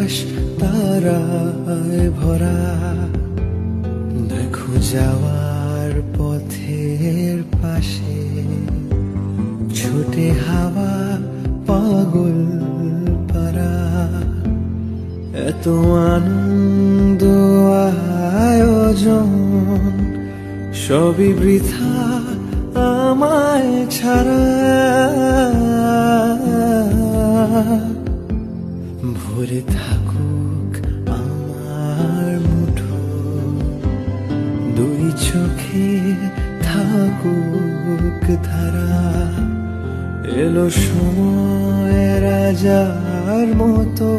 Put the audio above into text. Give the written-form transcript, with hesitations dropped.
আকাশ তারায় ভরা। দেখো যাওয়ার পথের পাশে ছোটে হাওয়া পাগল পারা। এত আনন্দ আয়োজন সবই বৃথা আমায় ছাড়া। ভরে থাকুক আমার মুঠো, দুই চোখে থাকুক ধারা। এলো সময় রাজার মতো